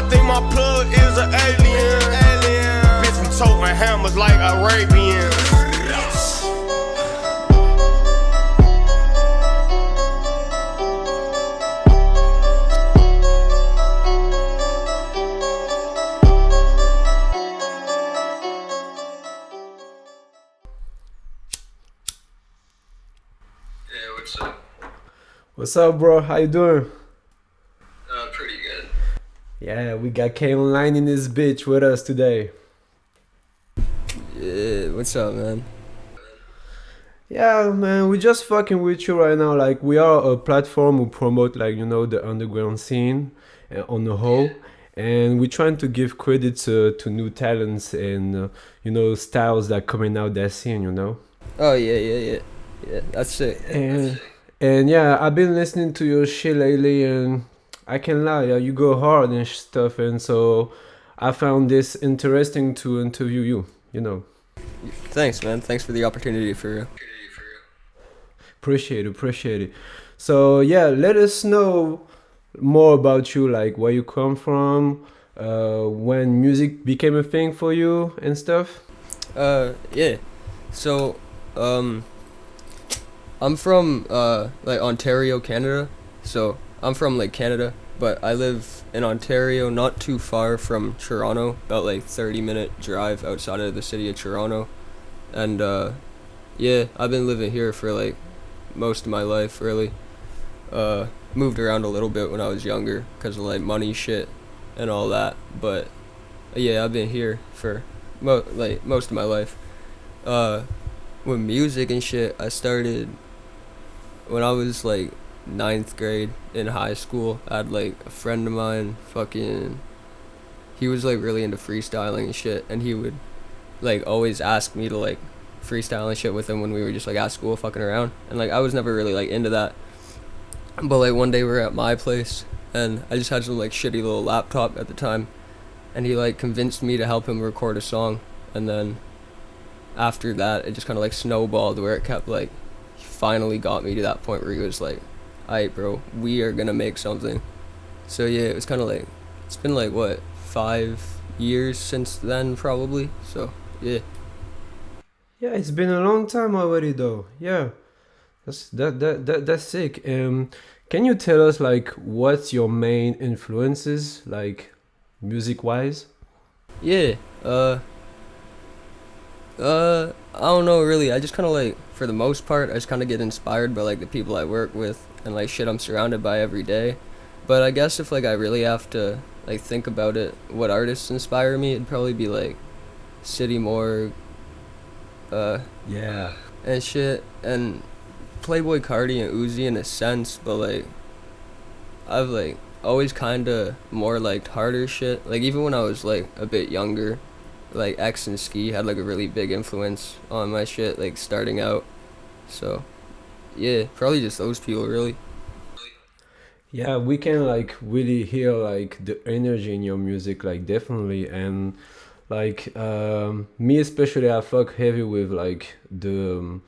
I think my plug is an alien. Bitch, we toting hammers like Arabians. Yeah, what's up? What's up, bro? How you doing? Pretty good. Yeah, we got K Online in this bitch with us today. Yeah, what's up, man? Yeah, man, we just fucking with you right now. Like, we are a platform who promote, like, you know, the underground scene on the whole. And we're trying to give credit to new talents and, you know, styles that coming out that scene, you know? Oh, yeah, that's it. And yeah, I've been listening to your shit lately, and I can lie, yeah, you go hard and stuff, and so I found this interesting to interview you, you know. Thanks, man. Thanks for the opportunity for. Appreciate it. So yeah, let us know more about you, like where you come from, when music became a thing for you and stuff. Yeah. So, I'm from, like, Ontario, Canada. So, I'm from, like, Canada, but I live in Ontario, not too far from Toronto, about, like, 30-minute drive outside of the city of Toronto. And, yeah, I've been living here for, like, most of my life, really. Moved around a little bit when I was younger because of, like, money shit and all that. But, yeah, I've been here for, most of my life. With music and shit, I started when I was like 9th grade in high school. I had like a friend of mine, he was like really into freestyling and shit, and he would like always ask me to like freestyle and shit with him when we were just like at school fucking around. And like I was never really like into that. But like one day we were at my place, and I just had some like shitty little laptop at the time, and he like convinced me to help him record a song. And then after that it just kind of like snowballed, where it kept like, he finally got me to that point where he was like, alright bro, we are gonna make something. So yeah, it was kind of like, it's been like what, 5 years since then probably. So yeah. Yeah, it's been a long time already, though. Yeah, that's sick. Can you tell us like what's your main influences, like music wise? Yeah, I don't know really. I just kind of like, for the most part, I just kind of get inspired by like the people I work with and like shit I'm surrounded by every day. But I guess if like I really have to like think about it, what artists inspire me, it'd probably be like City Morgue, Yeah. and shit, and Playboy Cardi and Uzi in a sense. But like I've like always kind of more liked harder shit. Like even when I was like a bit younger, like X and Ski had like a really big influence on my shit, like starting out. So yeah, probably just those people really. Yeah, we can like really hear like the energy in your music, like definitely. And like me especially, I fuck heavy with like the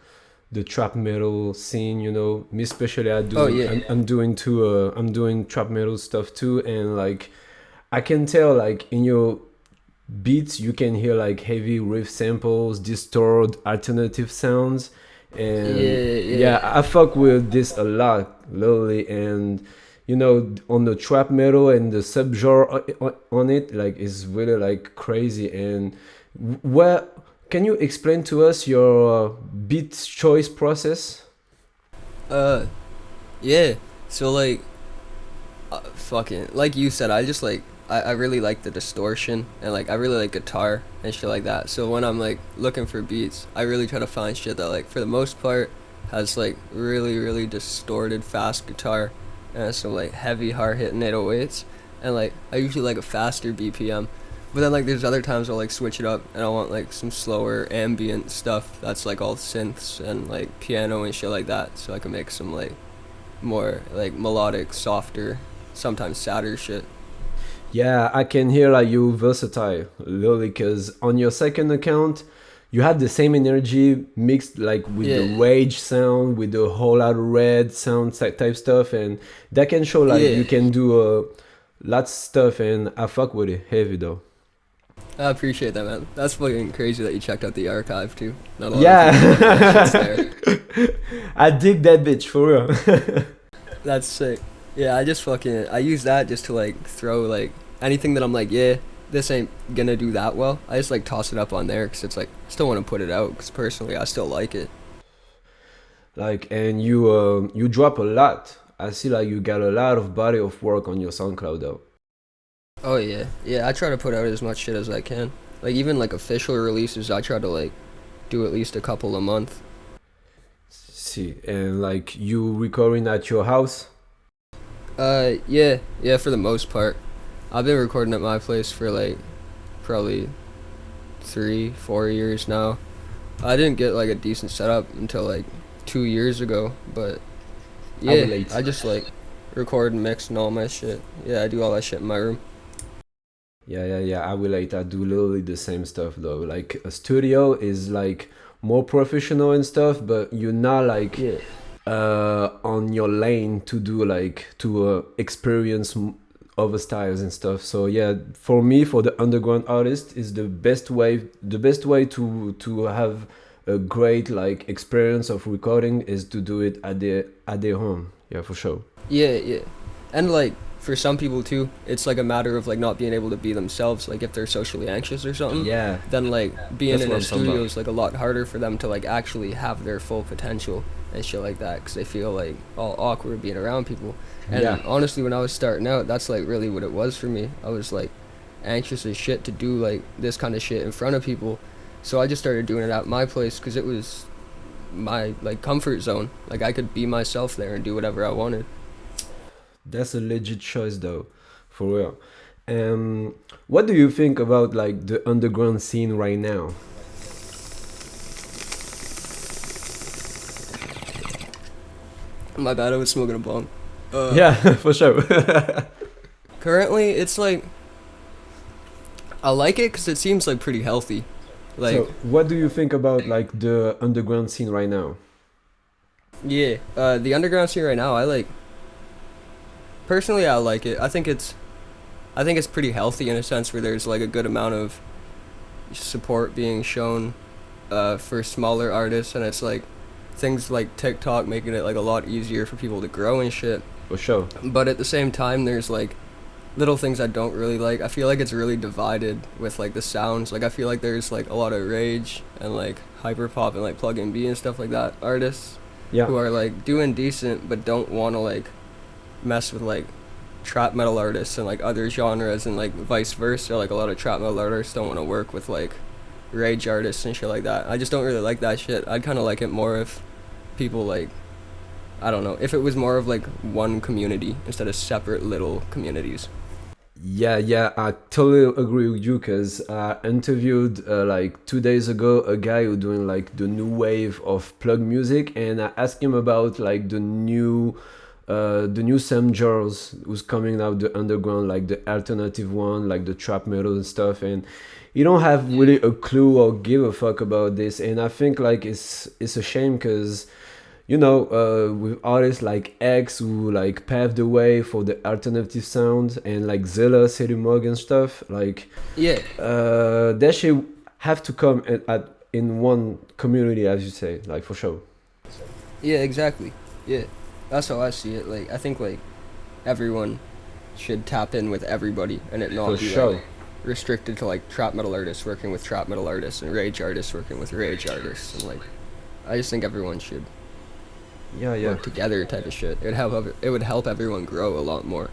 trap metal scene, you know. Me especially, Oh yeah. I'm doing too I'm doing trap metal stuff too. And like I can tell like in your beats you can hear like heavy riff samples, distort alternative sounds. Yeah, And yeah. yeah, I fuck with this a lot, literally. And you know, on the trap metal and the subgenre on it, like is really like crazy. And where can you explain to us your beat choice process? Uh yeah. So like fucking like you said, I just like I really like the distortion, and like I really like guitar and shit like that. So when I'm like looking for beats, I really try to find shit that like for the most part has like really really distorted fast guitar and some like heavy hard hitting 808s, and like I usually like a faster BPM. But then like there's other times I'll like switch it up and I want like some slower ambient stuff that's like all synths and like piano and shit like that, so I can make some like more like melodic, softer, sometimes sadder shit. Yeah, I can hear like you versatile, literally, because on your second account, you had the same energy mixed like with the Yeah. rage sound, with the whole lot of red sound type stuff, and that can show like Yeah. you can do lots of stuff, and I fuck with it heavy though. I appreciate that, man. That's fucking crazy that you checked out the archive too. Not a lot of people do Yeah, that shit's there. I dig that bitch for real. That's sick. Yeah, I use that just to like throw like anything that I'm like, yeah, this ain't gonna do that well. I just like toss it up on there because it's like I still want to put it out because personally I still like it. Like, and you drop a lot. I see like you got a lot of body of work on your SoundCloud though. Oh yeah, yeah. I try to put out as much shit as I can. Like even like official releases, I try to like do at least a couple a month. See, and like you recording at your house. Yeah, yeah. For the most part, I've been recording at my place for like probably 3-4 years now. I didn't get like a decent setup until like 2 years ago, but I yeah, relate. I just like record and mix and all my shit. Yeah, I do all that shit in my room. Yeah. I relate. I do literally the same stuff though. Like a studio is like more professional and stuff, but you're not like Yeah. on your lane to do like to experience other styles and stuff. So yeah, for me, for the underground artist, is the best way. The best way to have a great like experience of recording is to do it at their home. Yeah, for sure. Yeah, yeah. And like for some people too, it's like a matter of like not being able to be themselves. Like if they're socially anxious or something, Yeah, then like being That's in what a I'm talking studio about. is like a lot harder for them to like actually have their full potential and shit like that because they feel like all awkward being around people. And Yeah. honestly, when I was starting out, that's like really what it was for me. I was like anxious as shit to do like this kind of shit in front of people, so I just started doing it at my place because it was my like comfort zone. Like I could be myself there and do whatever I wanted. That's a legit choice though, for real. What do you think about like the underground scene right now? My bad, I was smoking a bong. Yeah, for sure. Currently, it's like I like it because it seems like pretty healthy. Like So, what do you think about like the underground scene right now? yeah, the underground scene right now, I like. Personally, I like it. I think it's pretty healthy in a sense where there's like a good amount of support being shown, for smaller artists, and it's like things like TikTok making it like a lot easier for people to grow and shit. For sure. But at the same time, there's like little things I don't really like. I feel like it's really divided with like the sounds. Like I feel like there's like a lot of rage and like hyperpop and like plug and B and stuff like that artists who Yeah. are like doing decent but don't want to like mess with like trap metal artists and like other genres, and like vice versa. Like a lot of trap metal artists don't want to work with like rage artists and shit like that. I just don't really like that shit. I'd kind of like it more if people like, I don't know, if it was more of like one community instead of separate little communities. Yeah, I totally agree with you because I interviewed like 2 days ago a guy who doing like the new wave of plug music, and I asked him about like the new Sam Charles who's coming out the underground, like the alternative one, like the trap metal and stuff, and you don't have really a clue or give a fuck about this, and I think like it's a shame because with artists like X who like paved the way for the alternative sound, and like Zilla, Sadie Morgan stuff, like Yeah, that shit have to come in one community, as you say, like for sure. yeah, exactly. Yeah, that's how I see it. Like I think like everyone should tap in with everybody and it not For be sure. like restricted to like trap metal artists working with trap metal artists and rage artists working with rage artists, and like I just think everyone should Yeah. work together type of shit. It would help everyone grow a lot more.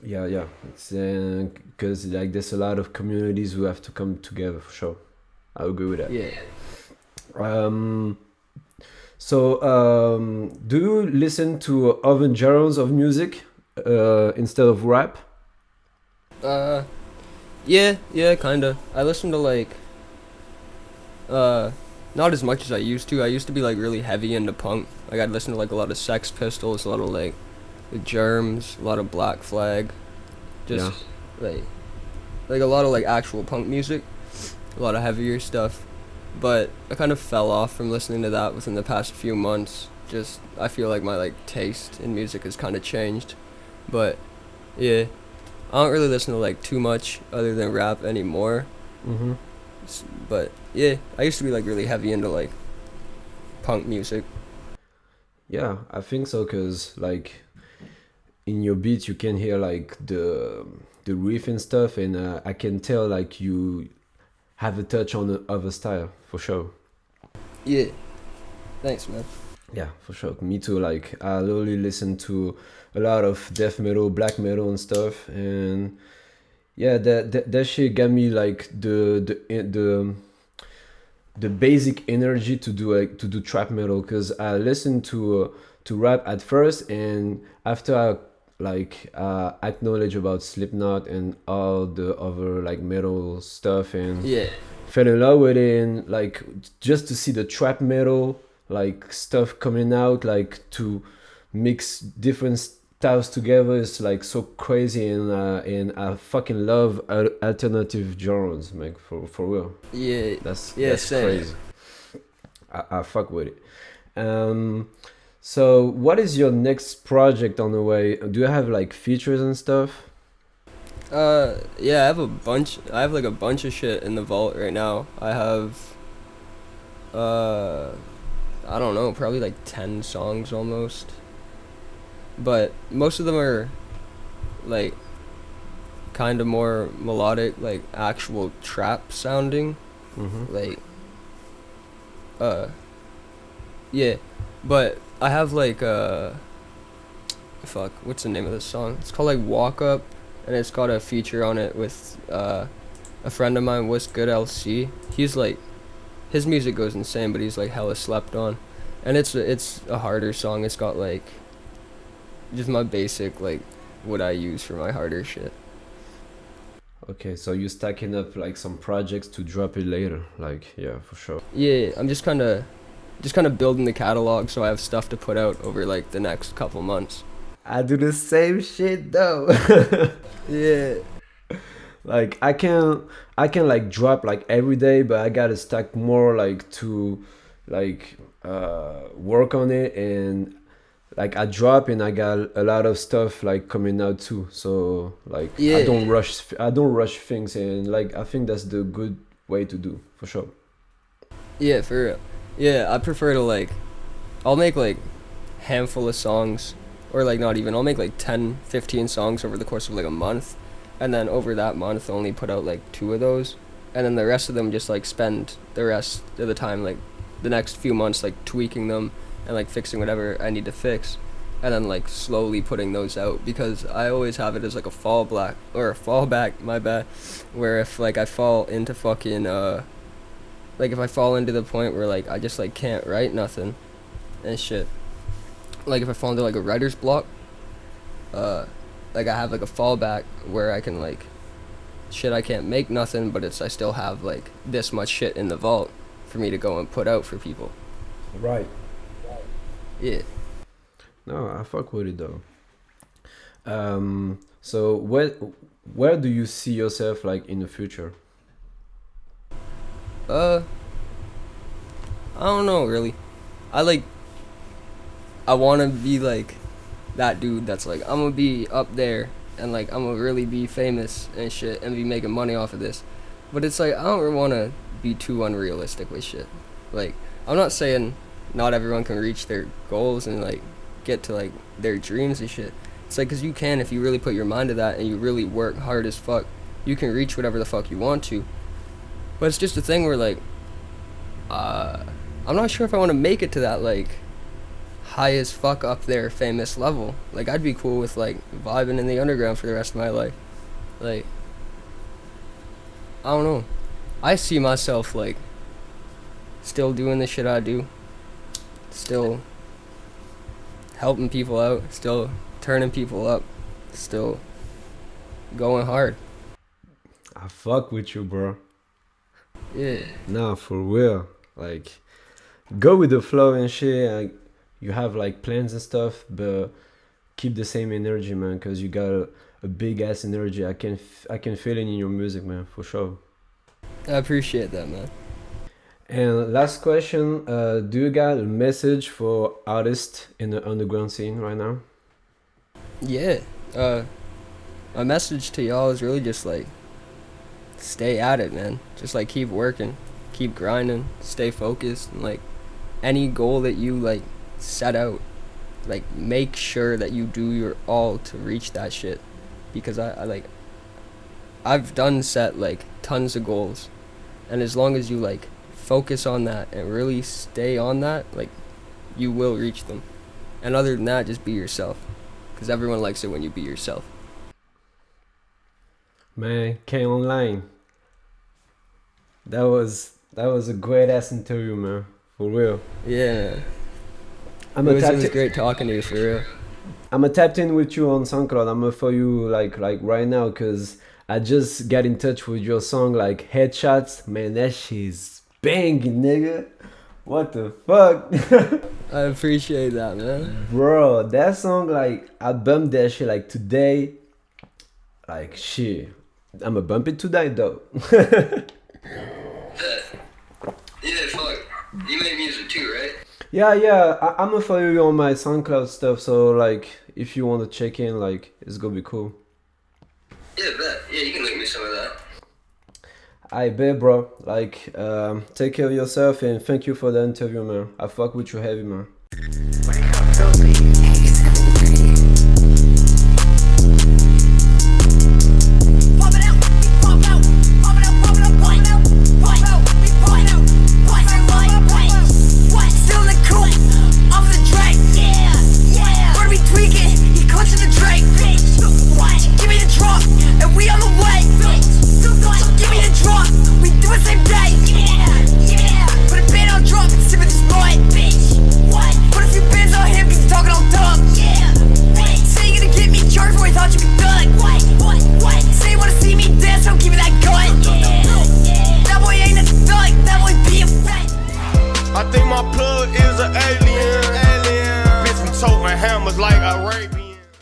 Yeah. It's because like there's a lot of communities who have to come together for sure. I agree with that. Yeah. Do you listen to other genres of music instead of rap? Yeah, kinda. I listen to like not as much as I used to. I used to be like really heavy into punk. Like I'd listen to like a lot of Sex Pistols, a lot of like the Germs, a lot of Black Flag, just like a lot of like actual punk music, a lot of heavier stuff. But I kind of fell off from listening to that within the past few months. Just I feel like my like taste in music has kind of changed. But Yeah, I don't really listen to like too much other than rap anymore. Mm-hmm. But yeah, I used to be like really heavy into like punk music. Yeah, I think so, cause like in your beat you can hear like the riff and stuff, and I can tell like you have a touch on the other style for sure. Yeah, thanks, man. Yeah, for sure. Me too. Like I literally listen to a lot of death metal, black metal, and stuff, and yeah, that shit got me like the basic energy to do trap metal, because I listened to rap at first, and after I like acknowledge about Slipknot and all the other like metal stuff, and Yeah, fell in love with it, and like just to see the trap metal like stuff coming out, like to mix different styles together is like so crazy, and I fucking love alternative genres, like for real. yeah, yeah, That's same. crazy. I fuck with it. Um, so what is your next project on the way? Do you have like features and stuff? Yeah, I have a bunch. I have like a bunch of shit in the vault right now. I have, uh, I don't know, probably like 10 songs almost. But most of them are like kind of more melodic, like actual trap sounding. Mm-hmm. Like, uh, yeah. But I have like, fuck, what's the name of this song? It's called like Walk Up, and it's got a feature on it with a friend of mine, What's Good LC. He's like, his music goes insane, but he's like hella slept on, and it's a harder song. It's got like just my basic like what I use for my harder shit. Okay, so you stacking up like some projects to drop it later, like yeah, for sure. Yeah, I'm just kind of building the catalog so I have stuff to put out over like the next couple months. I do the same shit though. Yeah. Like I can like drop like every day, but I gotta stack more like to like work on it, and like I drop and I got a lot of stuff like coming out too. So like Yeah. I don't rush things, and like I think that's the good way to do for sure. Yeah, for real. Yeah, I prefer to like I'll make like handful of songs, or like not even. I'll make like 10, 15 songs over the course of like a month, and then over that month only put out like 2 of those, and then the rest of them just like spend the rest of the time like the next few months like tweaking them and like fixing whatever I need to fix, and then like slowly putting those out, because I always have it as like a fallback, my bad, where if like I fall into fucking like if I fall into the point where like I just like can't write nothing and shit, like if I fall into like a writer's block, like I have like a fallback where I can like shit, I can't make nothing, but I still have like this much shit in the vault for me to go and put out for people. Right. Yeah. No, I fuck with it though. So where do you see yourself like in the future? I don't know really. I want to be like that dude that's like, I'm gonna be up there and like I'm gonna really be famous and shit and be making money off of this. But it's like I don't really want to be too unrealistic with shit. Like, I'm not saying not everyone can reach their goals and like get to like their dreams and shit. It's like, cause you can, if you really put your mind to that and you really work hard as fuck, you can reach whatever the fuck you want to. But it's just a thing where like I'm not sure if I want to make it to that like high as fuck up there famous level. Like, I'd be cool with like vibing in the underground for the rest of my life. Like, I don't know, I see myself like still doing the shit I do, still helping people out, still turning people up, still going hard. I fuck with you, bro. Yeah. Nah, for real. Like, go with the flow and shit. You have like plans and stuff, but keep the same energy, man. Cause you got a big ass energy. I can feel it in your music, man, for sure. I appreciate that, man. And last question, do you got a message for artists in the underground scene right now? Yeah. my message to y'all is really just like, stay at it, man. Just like keep working, keep grinding, stay focused, and like any goal that you like set out, like make sure that you do your all to reach that shit. Because I've done set like tons of goals, and as long as you like focus on that and really stay on that, like you will reach them. And other than that, just be yourself, because everyone likes it when you be yourself. Man, K Online. That was a great ass interview, man. For real. Yeah, I'm it was great talking to you, for real. I'm tapped in with you on SoundCloud. I'm gonna follow you like right now, cause I just got in touch with your song like Headshots. Man, that shit's banging, nigga. What the fuck? I appreciate that, man. Bro, that song, like, I bumped that shit like today. Like, shit. I'ma bump it today though. Yeah, fuck. You make music too, right? Yeah. I'm gonna follow you on my SoundCloud stuff. So, like, if you wanna check in, like, it's gonna be cool. Yeah, bet. Yeah, you can link me some of that. I bet, bro. Like, take care of yourself and thank you for the interview, man. I fuck with you heavy, man. I think my plug is an alien. Bitch, we toting hammers like Arabian.